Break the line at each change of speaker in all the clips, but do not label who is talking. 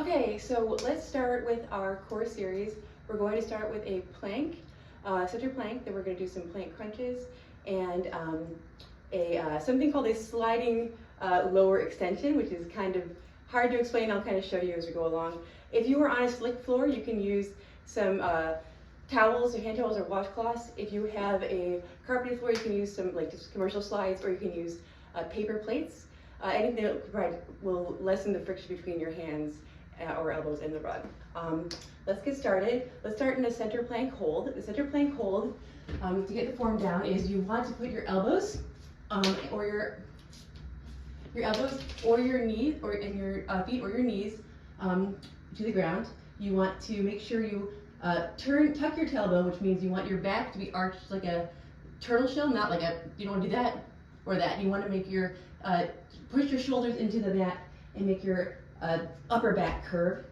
Okay, so let's start with our core series. We're going to start with a plank, center plank, then we're going to do some plank crunches and something called a sliding lower extension, which is kind of hard to explain. I'll kind of show you as we go along. If you were on a slick floor, you can use some towels or hand towels or washcloths. If you have a carpeted floor, you can use some just commercial slides, or you can use paper plates. Anything that will lessen the friction between your hands or elbows in the rug. Let's get started. Let's start in a center plank hold. The center plank hold, to get the form down, is you want to put your elbows or your elbows or your knees or in your feet or your knees to the ground. You want to make sure you tuck your tailbone, which means you want your back to be arched like a turtle shell, not like you don't want to do that or that. You want to make your push your shoulders into the mat and make your upper back curve.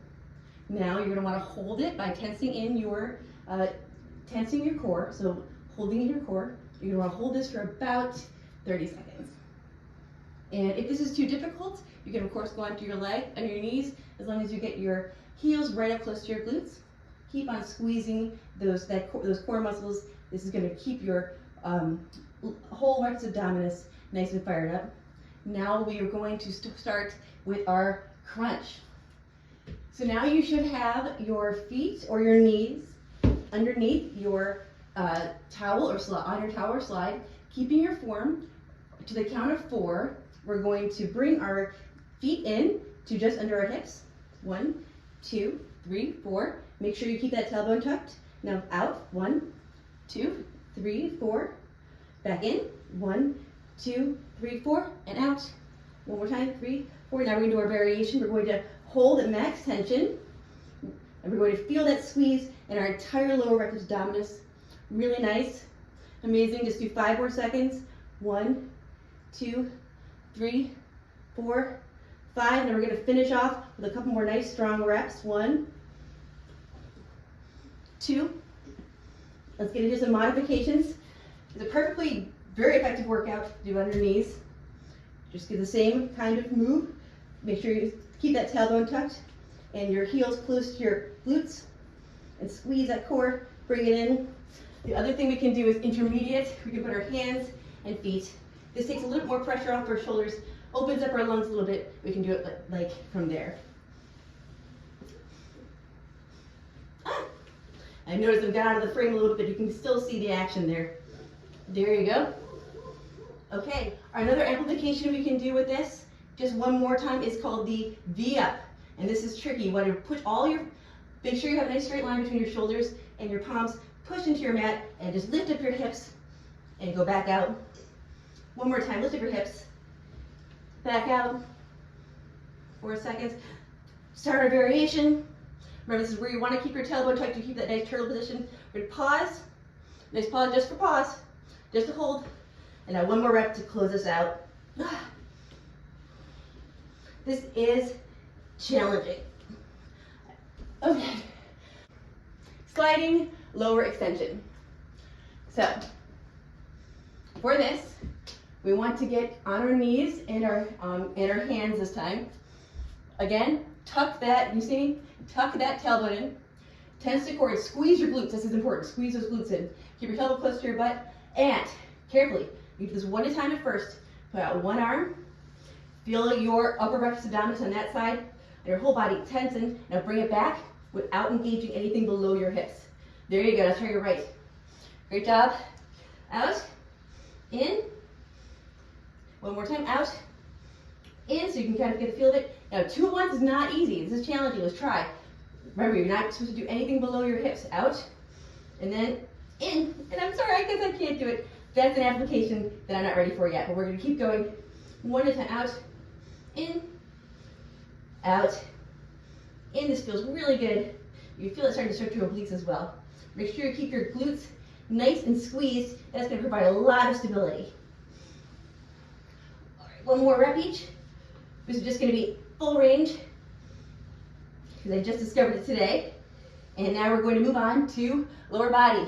Now you're going to want to hold it by tensing your core. So holding in your core, you're going to want to hold this for about 30 seconds. And if this is too difficult, you can of course go onto your leg and your knees, as long as you get your heels right up close to your glutes. Keep on squeezing those core muscles. This is going to keep your whole rectus abdominis nice and fired up. Now we are going to start with our crunch. So now you should have your feet or your knees underneath your towel or slide, keeping your form. To the count of 4, we're going to bring our feet in to just under our hips. 1, 2, 3, 4. Make sure you keep that tailbone tucked. Now out. 1, 2, 3, 4. Back in. 1, 2, 3, 4, and out. One more time. 3, 4. Now we're going to do our variation. We're going to hold at max tension, and we're going to feel that squeeze in our entire lower rectus abdominis. Really nice. Amazing. Just do 5 more seconds. 1, 2, 3, 4, 5. And we're going to finish off with a couple more nice strong reps. 1, 2. Let's get into some modifications. It's a very effective workout to do on your knees. Just do the same kind of move. Make sure you keep that tailbone tucked and your heels close to your glutes, and squeeze that core, bring it in. The other thing we can do is intermediate. We can put our hands and feet. This takes a little more pressure off our shoulders, opens up our lungs a little bit. We can do it like from there. I noticed I've got out of the frame a little bit. You can still see the action there. There you go. Okay, another amplification we can do with this, just one more time, is called the V-up. And this is tricky. You want to put make sure you have a nice straight line between your shoulders and your palms. Push into your mat and just lift up your hips and go back out. One more time, lift up your hips, back out. 4 seconds. Start our variation. Remember, this is where you want to keep your tailbone tucked to keep that nice turtle position. We're going to pause. Nice pause just for pause, just to hold. And now one more rep to close us out. This is challenging. Okay. Sliding lower extension. So, for this, we want to get on our knees and our hands this time. Again, tuck that tailbone in. Tense the core, squeeze your glutes. This is important. Squeeze those glutes in. Keep your tailbone close to your butt. And carefully, you do this one at a time at first. Put out one arm. Feel your upper rectus abdominis on that side. And your whole body tension. Now bring it back without engaging anything below your hips. There you go. Now turn your right. Great job. Out. In. One more time. Out. In, so you can kind of get a feel of it. Now 2 at once is not easy. This is challenging. Let's try. Remember, you're not supposed to do anything below your hips. Out. And then in. And I'm sorry, I guess I can't do it. That's an application that I'm not ready for yet, but we're going to keep going. One at a time. Out. In. Out. In. This feels really good. You feel it starting to stretch your obliques as well. Make sure you keep your glutes nice and squeezed. That's going to provide a lot of stability. All right, one more rep each. This is just going to be full range, because I just discovered it today. And now we're going to move on to lower body.